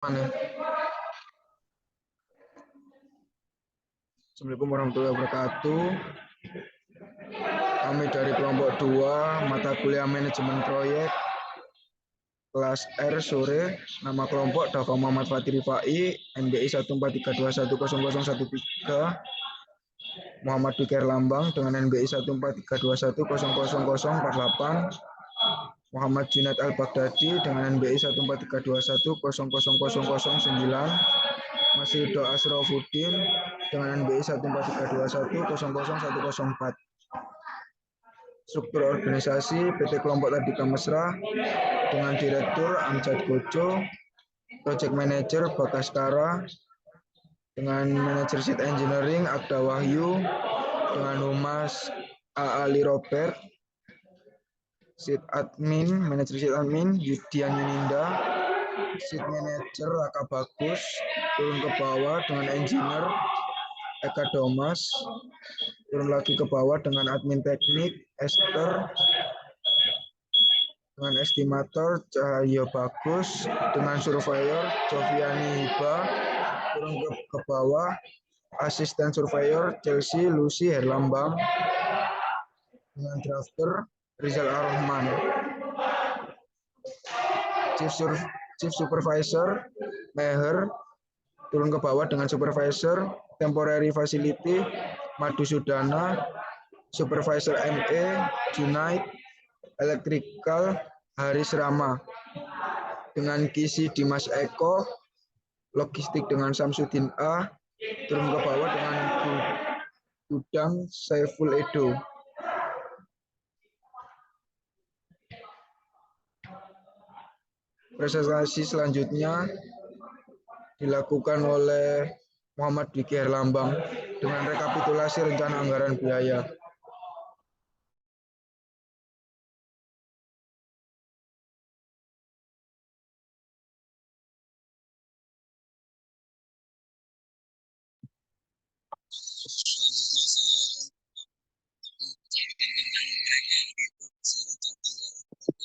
Mana? Assalamualaikum warahmatullahi wabarakatuh. Kami dari kelompok 2 mata kuliah manajemen proyek kelas R sore. Nama kelompok Dafa Muhammad Fatih Rifai, NBI 143210013, Muhammad Diki Lambang dengan NBI 14321000048, Muhammad Junaid Al-Baghdadi dengan NBI 14321000009, Masrido Asrofuddin dengan NBI 14321000104. Struktur organisasi PT Kelompok Tadika Mesra dengan Direktur Amjad Gojo, Project Manager Bagaskara, dengan Manager Seat Engineering Agda Wahyu, dengan Humas Ali Robert, Seat Admin, Manager Seat Admin Yudian Yuninda, Seat Manager Raka Bagus, turun ke bawah dengan Engineer Eka Domas, turun lagi ke bawah dengan Admin Teknik Esther, dengan estimator Cahyo Bagus, dengan surveyor Joviani Hiba, turun ke bawah asisten surveyor Chelsea Lucy Herlambang, dengan drafter Rizal Ar-Rahman, Chief Supervisor Meher, turun ke bawah dengan Supervisor Temporary Facility Madu Sudana, Supervisor ME Junaid, Electrical Haris Rama, dengan Kisi Dimas Eko, Logistik dengan Samsudin A, turun ke bawah dengan Gudang Saiful Edo. Presentasi selanjutnya dilakukan oleh Muhammad Diki Herlambang dengan rekapitulasi rencana anggaran biaya. Selanjutnya saya akan menjelaskan tentang rekapitulasi rencana anggaran biaya.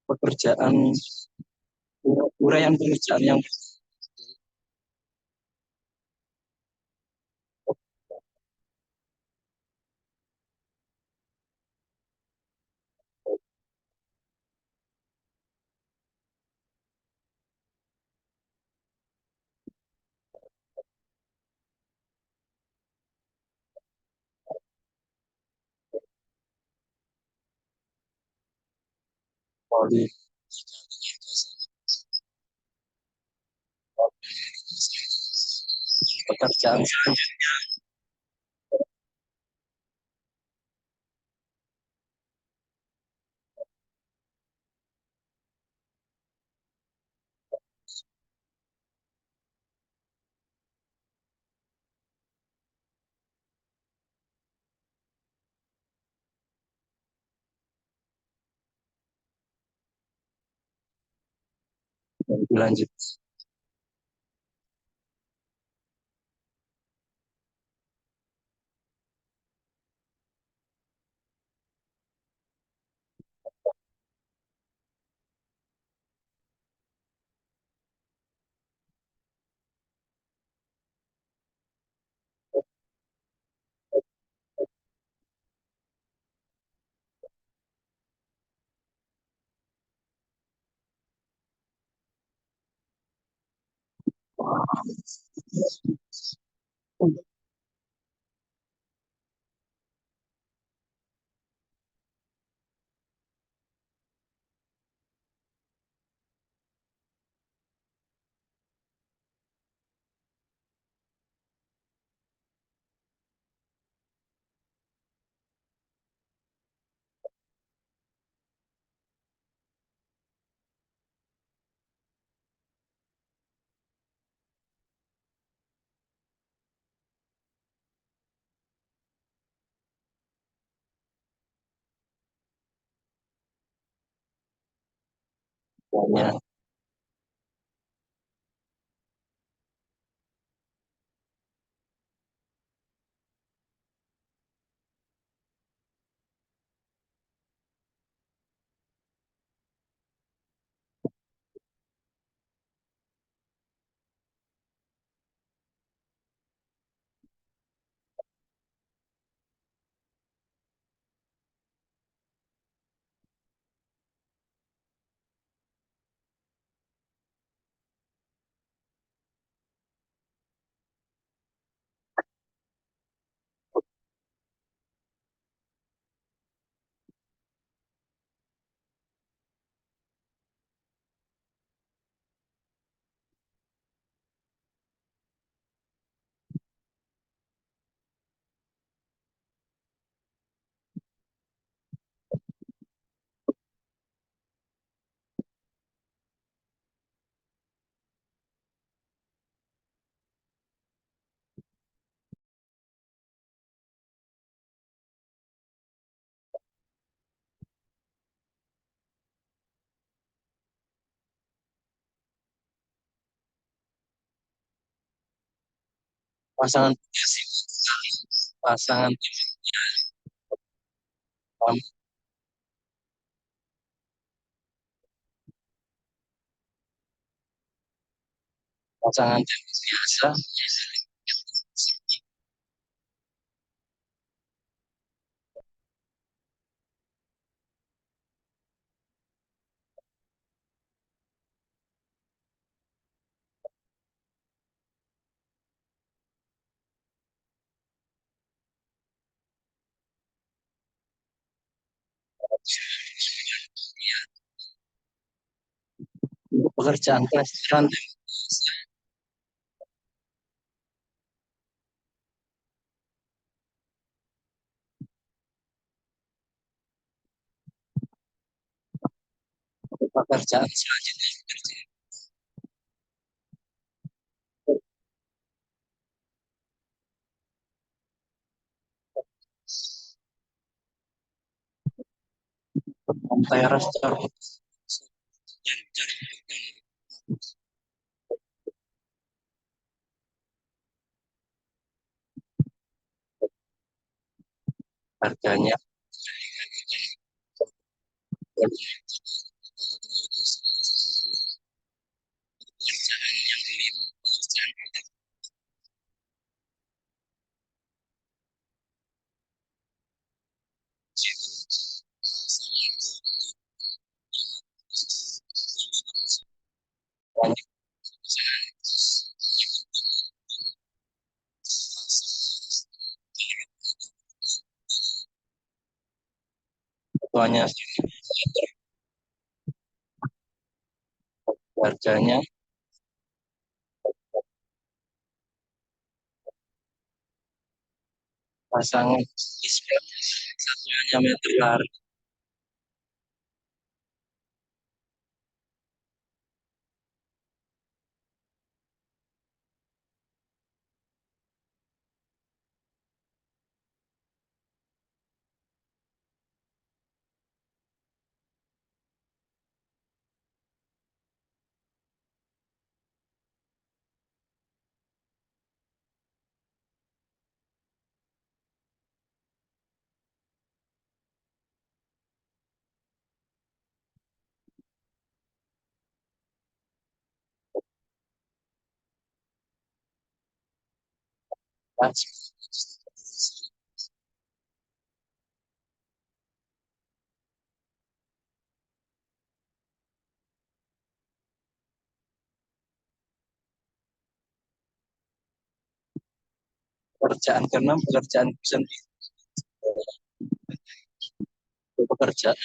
pekerjaan uraian pekerjaan yang melalui pekerjaan yang berlanjut. Semuanya pasangan pasangan pasangan biasa pekerjaan plesteran pekerjaan selanjutnya pekerjaan teras dan cari harganya pekerjaan yang kelima pekerjaan atap jebol pasangan lanjut pasangan ketuanya harganya pasangan ispan satuannya meter lari pekerjaan keenam pekerjaan sendiri pekerjaan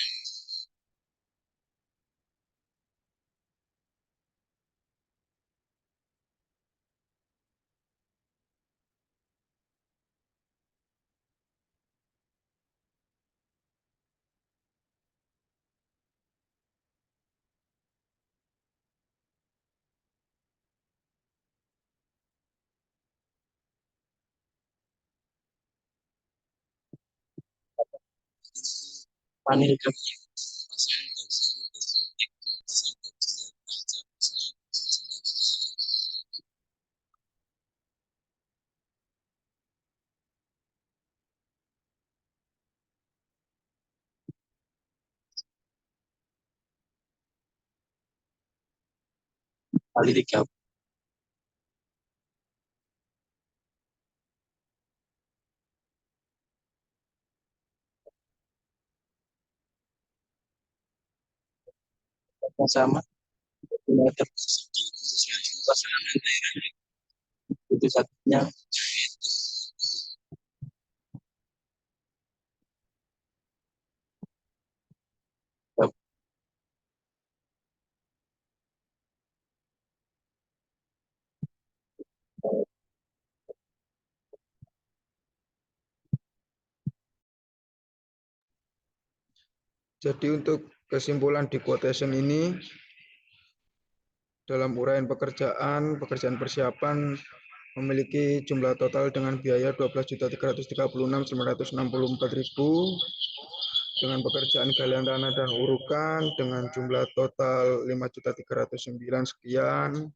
panel kaki pasangan dari pasangan dari jendela kaca pasangan dari jendela kayu kali 3 sama meter persegi untuk selanjutnya pasangan lantai itu satunya meter. Jadi untuk kesimpulan di quotation ini, dalam uraian pekerjaan persiapan memiliki jumlah total dengan biaya 12.336.964.000 dengan pekerjaan galian tanah dan urukan dengan jumlah total 5.309 sekian.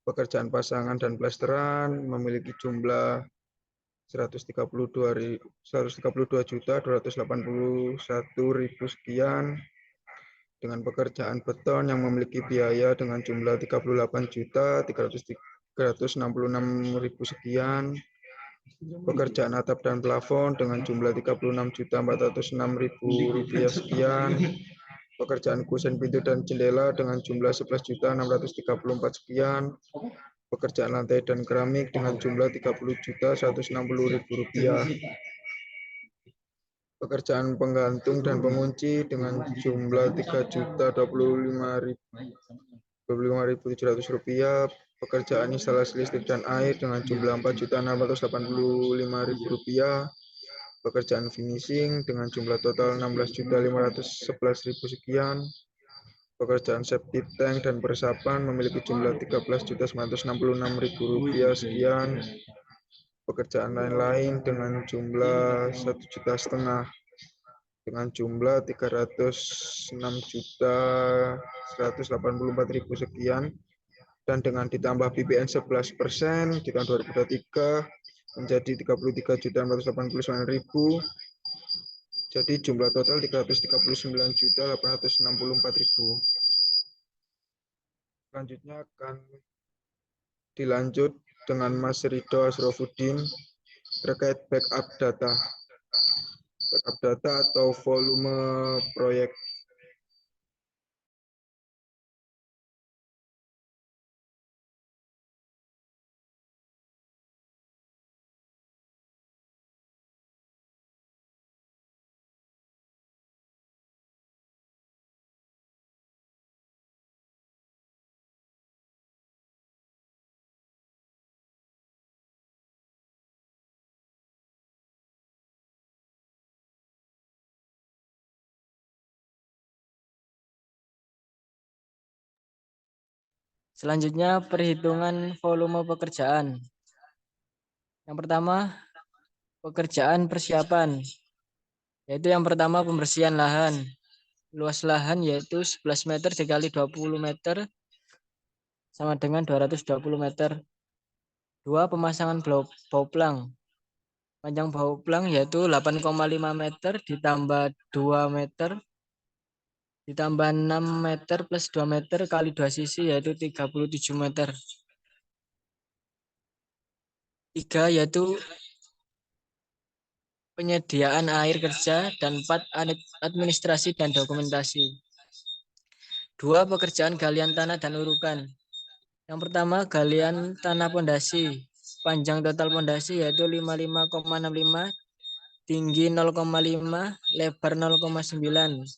Pekerjaan pasangan dan plesteran memiliki jumlah 132.281.000 sekian dengan pekerjaan beton yang memiliki biaya dengan jumlah 38.366.000 sekian, pekerjaan atap dan plafon dengan jumlah 36.406.000 rupiah sekian, pekerjaan kusen pintu dan jendela dengan jumlah 11.634 sekian, pekerjaan lantai dan keramik dengan jumlah 30.160.000 rupiah. Pekerjaan penggantung dan pengunci dengan jumlah 3.025.000 Rp25.700. Pekerjaan instalasi listrik dan air dengan jumlah Rp4.685.000. Pekerjaan finishing dengan jumlah total Rp16.511.000 sekian. Pekerjaan septic tank dan peresapan memiliki jumlah Rp13.966.000 sekian. Pekerjaan lain-lain dengan jumlah Rp1,5 juta dengan jumlah Rp306.184.000 sekian, dan dengan ditambah BPN 11% di tahun 2023 menjadi Rp33.489.000. Jadi jumlah total Rp339.864.000. Selanjutnya akan dilanjut dengan Mas Ridho Asrofuddin terkait backup data. Backup data atau volume proyek. Selanjutnya perhitungan volume pekerjaan. Yang pertama, pekerjaan persiapan. Yaitu yang pertama pembersihan lahan. Luas lahan yaitu 11 meter dikali 20 meter sama dengan 220 meter. Dua, pemasangan bau plang. Panjang bau plang yaitu 8,5 meter ditambah 2 meter ditambah 6 meter plus 2 meter kali 2 sisi yaitu 37 meter. 3 yaitu penyediaan air kerja, dan 4 administrasi dan dokumentasi. 2 pekerjaan galian tanah dan urukan. Yang pertama galian tanah pondasi. Panjang total pondasi yaitu 55,65, tinggi 0,5, lebar 0,9.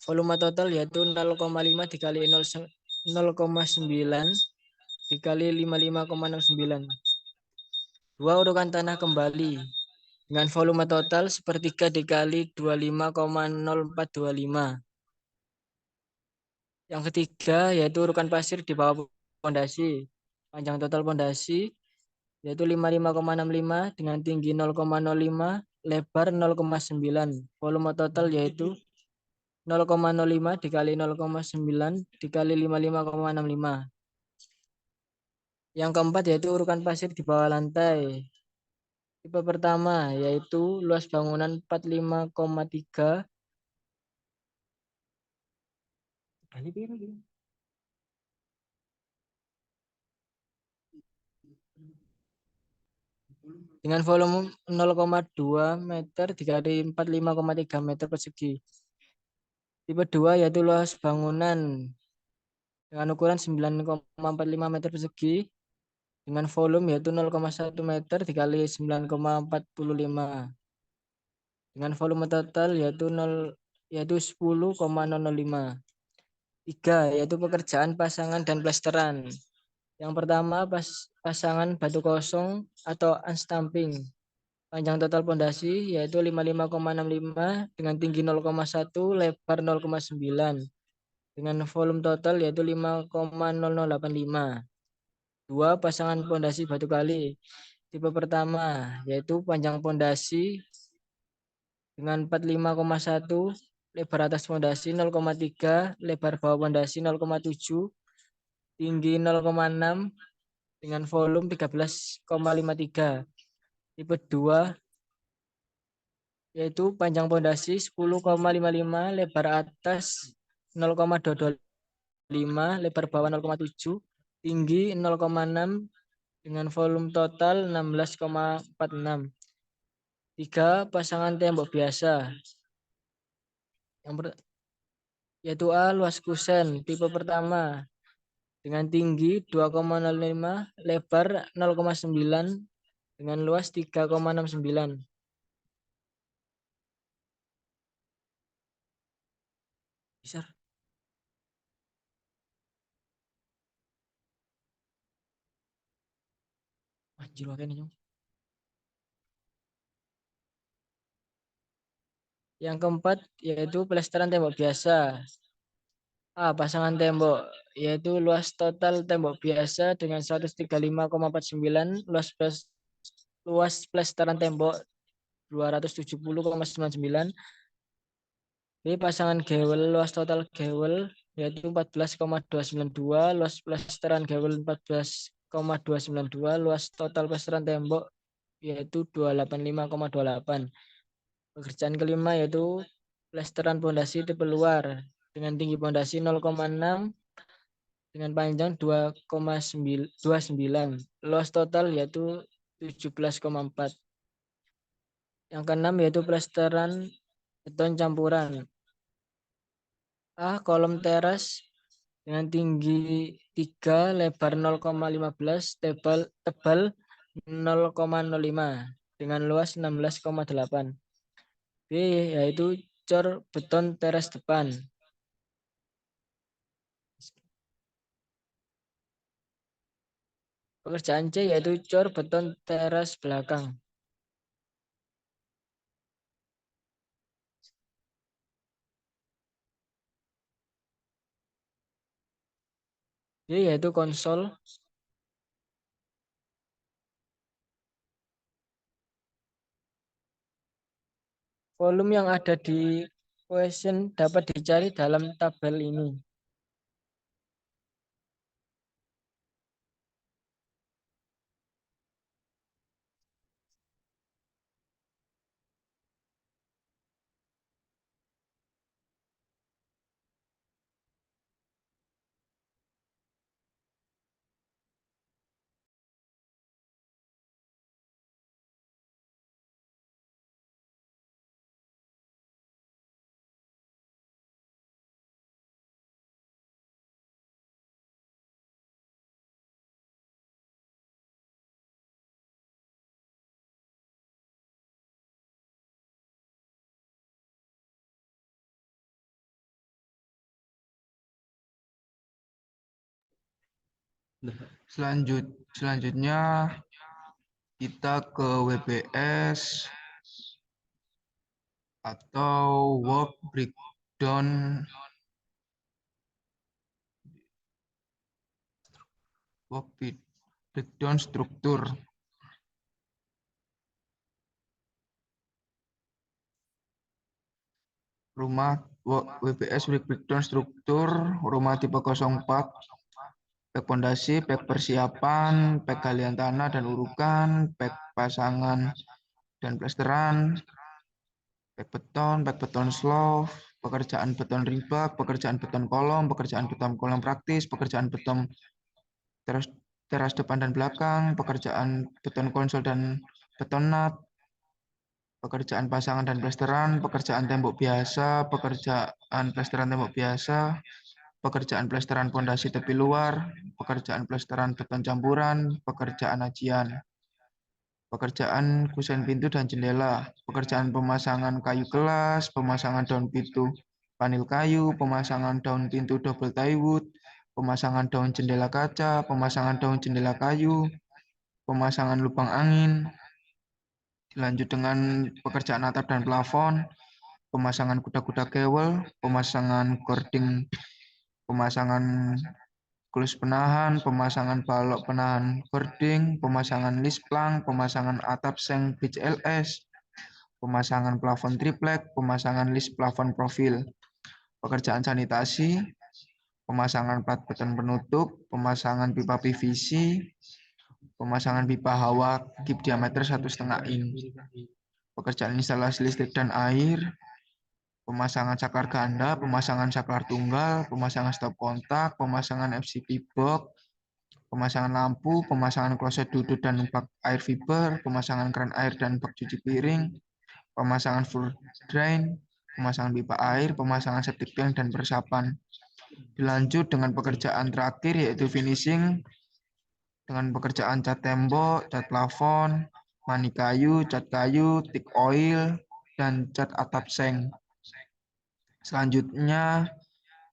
Volume total yaitu 0,5 dikali 0,9 dikali 55,69. 2 urukan tanah kembali dengan volume total sepertiga dikali 25,0425. Yang ketiga yaitu urukan pasir di bawah pondasi. Panjang total pondasi yaitu 55,65 dengan tinggi 0,05, lebar 0,9. Volume total yaitu 0,05 dikali 0,9 dikali 55,65. Yang keempat yaitu urukan pasir di bawah lantai. Tipe pertama yaitu luas bangunan 45,3 dengan volume 0,2 meter dikali 45,3 meter persegi. Tipe 2 yaitu luas bangunan dengan ukuran 9,45 meter persegi dengan volume yaitu 0,1 meter dikali 9,45 dengan volume total yaitu 10,005. 3 yaitu pekerjaan pasangan dan plesteran. Yang pertama pasangan batu kosong atau unstamping. Panjang total pondasi yaitu 55,65 dengan tinggi 0,1, lebar 0,9 dengan volume total yaitu 5,0085. 2 pasangan pondasi batu kali. Tipe pertama yaitu panjang pondasi dengan 45,1, lebar atas pondasi 0,3, lebar bawah pondasi 0,7, tinggi 0,6 dengan volume 13,53. Tipe 2 yaitu panjang pondasi 10,55, lebar atas 0,225, lebar bawah 0,7, tinggi 0,6 dengan volume total 16,46. 3 pasangan tembok biasa. Yaitu A, luas kusen tipe pertama dengan tinggi 2,05, lebar 0,9 dengan luas 3,69. Bisa. Yang keempat yaitu pelestaran tembok biasa. Pasangan tembok yaitu luas total tembok biasa dengan 135,49, luas pelestaran tembok 270,99. B. Pasangan gewel luas total gewel yaitu 14,292, luas pelestaran gewel 14,292, luas total pelestaran tembok yaitu 285,28. Pekerjaan kelima yaitu plesteran pondasi tipe luar dengan tinggi pondasi 0,6 dengan panjang 2,29. Luas total yaitu 17,4. Yang keenam yaitu plesteran beton campuran. Kolom teras dengan tinggi 3, lebar 0,15, tebal 0,05 dengan luas 16,8. B yaitu cor beton teras depan. Pekerjaan C yaitu cor beton teras belakang. D yaitu konsol. Volume yang ada di question dapat dicari dalam tabel ini. Selanjutnya kita ke WBS atau work breakdown struktur. WBS breakdown struktur rumah tipe 04, pek pondasi, pek persiapan, pek galian tanah dan urukan, pek pasangan dan plesteran, pek beton slope, pekerjaan beton ribak, pekerjaan beton kolom, pekerjaan beton kolom praktis, pekerjaan beton teras depan dan belakang, pekerjaan beton konsol dan beton nut, pekerjaan pasangan dan plesteran, pekerjaan tembok biasa, pekerjaan plesteran tembok biasa, pekerjaan plesteran pondasi tepi luar, pekerjaan plesteran beton campuran, pekerjaan ajian, pekerjaan kusen pintu dan jendela, pekerjaan pemasangan kayu kelas, pemasangan daun pintu panel kayu, pemasangan daun pintu double plywood, pemasangan daun jendela kaca, pemasangan daun jendela kayu, pemasangan lubang angin. Dilanjut dengan pekerjaan atap dan plafon, pemasangan kuda-kuda kewel, pemasangan gording, pemasangan klus penahan, pemasangan balok penahan gording, pemasangan list plank, pemasangan atap seng BCLS, pemasangan plafon triplek, pemasangan list plafon profil, pekerjaan sanitasi, pemasangan plat beton penutup, pemasangan pipa PVC, pemasangan pipa hawa kip diameter 1,5 in, pekerjaan instalasi listrik dan air, pemasangan saklar ganda, pemasangan saklar tunggal, pemasangan stop kontak, pemasangan FCP box, pemasangan lampu, pemasangan kloset duduk dan bak air fiber, pemasangan keran air dan bak cuci piring, pemasangan floor drain, pemasangan pipa air, pemasangan septic tank dan peresapan. Dilanjut dengan pekerjaan terakhir yaitu finishing dengan pekerjaan cat tembok, cat plafon, mani kayu, cat kayu, thick oil, dan cat atap seng. Selanjutnya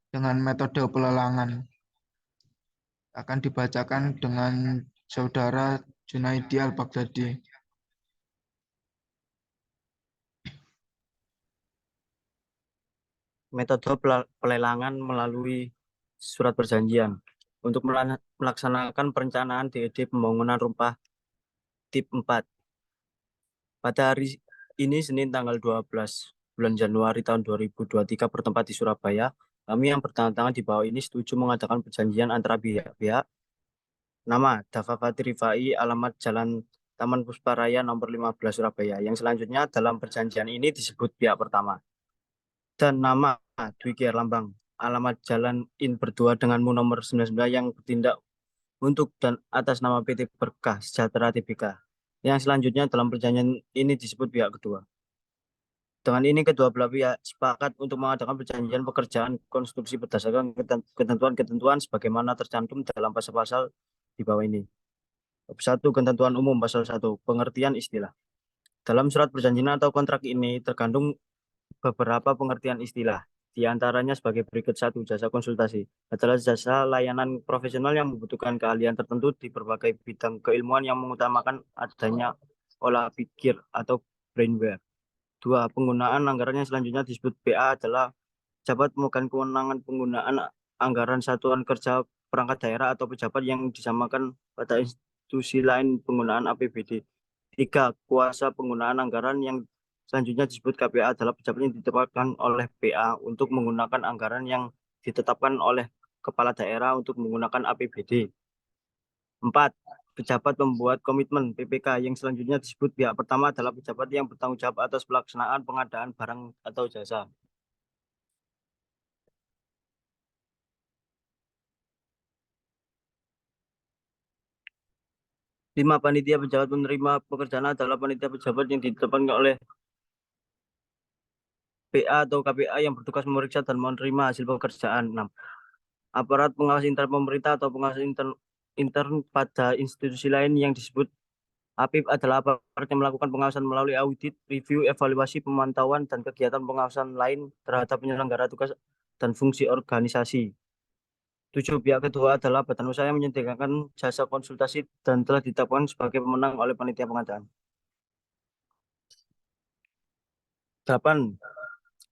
dengan metode pelelangan akan dibacakan dengan saudara Junaidi Al-Baghdadi. Metode pelelangan melalui surat perjanjian. Untuk melaksanakan perencanaan DED pembangunan rumah tip 4. Pada hari ini Senin tanggal 12 bulan Januari tahun 2023 bertempat di Surabaya, kami yang bertanda tangan di bawah ini setuju mengadakan perjanjian antara pihak-pihak. Nama Dafa Fatri Rifai, alamat Jalan Taman Pusparaya nomor 15 Surabaya. Yang selanjutnya dalam perjanjian ini disebut pihak pertama. Dan nama Dwiki Erlambang, alamat Jalan In berdua denganmu nomor 99 yang bertindak untuk dan atas nama PT Berkah Sejahtera Tbk. Yang selanjutnya dalam perjanjian ini disebut pihak kedua. Dengan ini kedua belah pihak sepakat untuk mengadakan perjanjian pekerjaan konstruksi berdasarkan ketentuan-ketentuan sebagaimana tercantum dalam pasal-pasal di bawah ini. 1. Ketentuan umum pasal 1. Pengertian istilah. Dalam surat perjanjian atau kontrak ini terkandung beberapa pengertian istilah. Di antaranya sebagai berikut. 1. Jasa konsultasi adalah jasa layanan profesional yang membutuhkan keahlian tertentu di berbagai bidang keilmuan yang mengutamakan adanya olah pikir atau brainware. 2. Penggunaan anggaran yang selanjutnya disebut PA adalah pejabat memegang kewenangan penggunaan anggaran satuan kerja perangkat daerah atau pejabat yang disamakan pada institusi lain penggunaan APBD. 3. Kuasa penggunaan anggaran yang selanjutnya disebut KPA adalah pejabat yang ditetapkan oleh PA untuk menggunakan anggaran yang ditetapkan oleh kepala daerah untuk menggunakan APBD. 4. Pejabat membuat komitmen PPK yang selanjutnya disebut pihak pertama adalah pejabat yang bertanggung jawab atas pelaksanaan pengadaan barang atau jasa. Lima, panitia pejabat penerima pekerjaan adalah panitia pejabat yang ditetapkan oleh PA atau KPA yang bertugas memeriksa dan menerima hasil pekerjaan. 6. Aparat pengawas intern pemerintah atau pengawas intern pada institusi lain yang disebut APIP adalah aparat yang melakukan pengawasan melalui audit, review, evaluasi, pemantauan, dan kegiatan pengawasan lain terhadap penyelenggara tugas dan fungsi organisasi. 7. Pihak kedua adalah badan usaha yang menyediakan jasa konsultasi dan telah ditetapkan sebagai pemenang oleh panitia pengadaan. 8.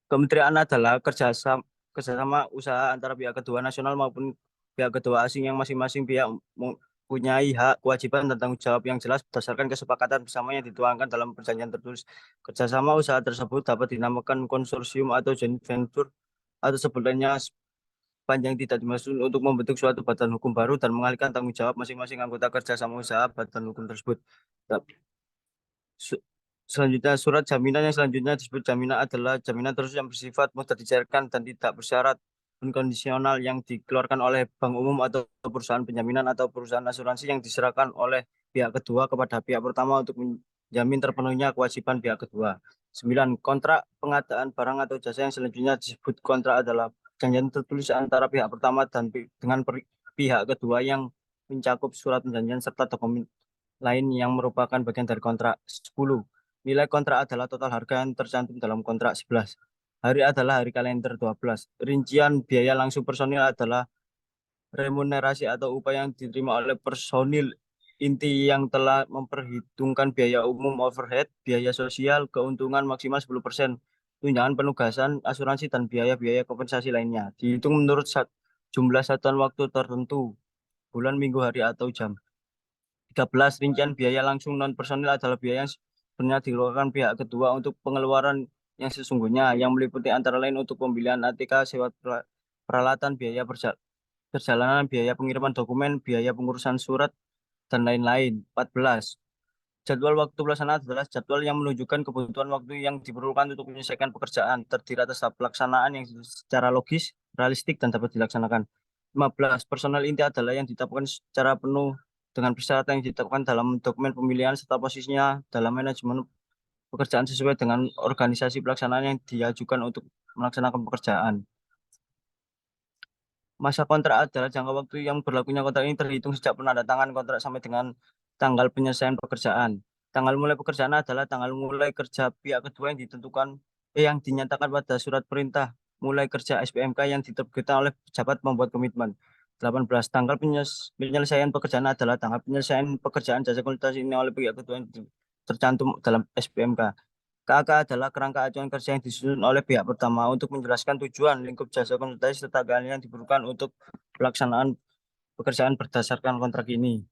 Kementerian adalah kerjasama usaha antara pihak kedua nasional maupun pihak kedua asing yang masing-masing pihak mempunyai hak, kewajiban, dan tanggung jawab yang jelas berdasarkan kesepakatan bersama yang dituangkan dalam perjanjian tertulis. Kerjasama usaha tersebut dapat dinamakan konsorsium atau joint venture atau sebutannya sepanjang tidak dimaksud untuk membentuk suatu badan hukum baru dan mengalihkan tanggung jawab masing-masing anggota kerjasama usaha badan hukum tersebut. Selanjutnya, surat jaminan yang selanjutnya disebut jaminan adalah jaminan terus yang bersifat mudah dicairkan dan tidak bersyarat dan kondisional yang dikeluarkan oleh bank umum atau perusahaan penjaminan atau perusahaan asuransi yang diserahkan oleh pihak kedua kepada pihak pertama untuk menjamin terpenuhinya kewajiban pihak kedua. 9. Kontrak pengadaan barang atau jasa yang selanjutnya disebut kontrak adalah perjanjian tertulis antara pihak pertama dan dengan pihak kedua yang mencakup surat perjanjian serta dokumen lain yang merupakan bagian dari kontrak. 10. Nilai kontrak adalah total harga yang tercantum dalam kontrak. 11. Hari adalah hari kalender. 12. Rincian biaya langsung personil adalah remunerasi atau upah yang diterima oleh personil inti yang telah memperhitungkan biaya umum overhead, biaya sosial, keuntungan maksimal 10%, tunjangan penugasan, asuransi, dan biaya-biaya kompensasi lainnya. Dihitung menurut jumlah satuan waktu tertentu, bulan, minggu, hari, atau jam. 13. Rincian biaya langsung non-personil adalah biaya yang sebenarnya dikeluarkan pihak kedua untuk pengeluaran yang sesungguhnya, yang meliputi antara lain untuk pembelian ATK, sewa peralatan, biaya perjalanan, biaya pengiriman dokumen, biaya pengurusan surat, dan lain-lain. 14. Jadwal waktu pelaksanaan adalah jadwal yang menunjukkan kebutuhan waktu yang diperlukan untuk menyelesaikan pekerjaan, terdiri atas pelaksanaan yang secara logis, realistik, dan dapat dilaksanakan. 15. Personel inti adalah yang ditetapkan secara penuh dengan persyaratan yang ditetapkan dalam dokumen pemilihan serta posisinya dalam manajemen pekerjaan sesuai dengan organisasi pelaksanaan yang diajukan untuk melaksanakan pekerjaan. Masa kontrak adalah jangka waktu yang berlakunya kontrak ini terhitung sejak penandatangan kontrak sampai dengan tanggal penyelesaian pekerjaan. Tanggal mulai pekerjaan adalah tanggal mulai kerja pihak kedua yang ditentukan yang dinyatakan pada surat perintah mulai kerja SPMK yang diterbitkan oleh pejabat membuat komitmen. 18. Tanggal penyelesaian pekerjaan adalah tanggal penyelesaian pekerjaan jasa konsultasi ini oleh pihak kedua yang tercantum dalam SPMK. KK adalah kerangka acuan kerja yang disusun oleh pihak pertama untuk menjelaskan tujuan lingkup jasa konsultasi serta keahlian yang diperlukan untuk pelaksanaan pekerjaan berdasarkan kontrak ini.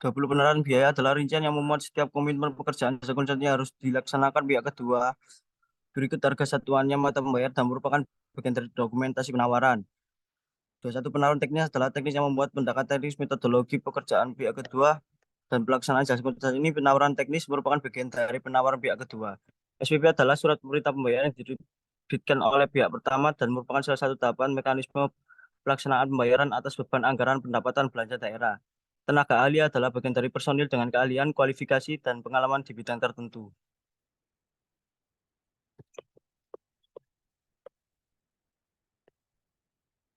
Penerapan biaya adalah rincian yang memuat setiap komitmen pekerjaan jasa konsultasi harus dilaksanakan pihak kedua. Berikut harga satuannya mata pembayar dan merupakan bagian dari dokumentasi penawaran. 21. Penawaran teknis adalah teknis yang membuat pendekatan teknis metodologi pekerjaan pihak kedua dan pelaksanaan jasa konsultasi ini. Penawaran teknis merupakan bagian dari penawaran pihak kedua. SPP adalah surat perintah pembayaran yang diterbitkan oleh pihak pertama dan merupakan salah satu tahapan mekanisme pelaksanaan pembayaran atas beban anggaran pendapatan belanja daerah. Tenaga ahli adalah bagian dari personil dengan keahlian, kualifikasi, dan pengalaman di bidang tertentu.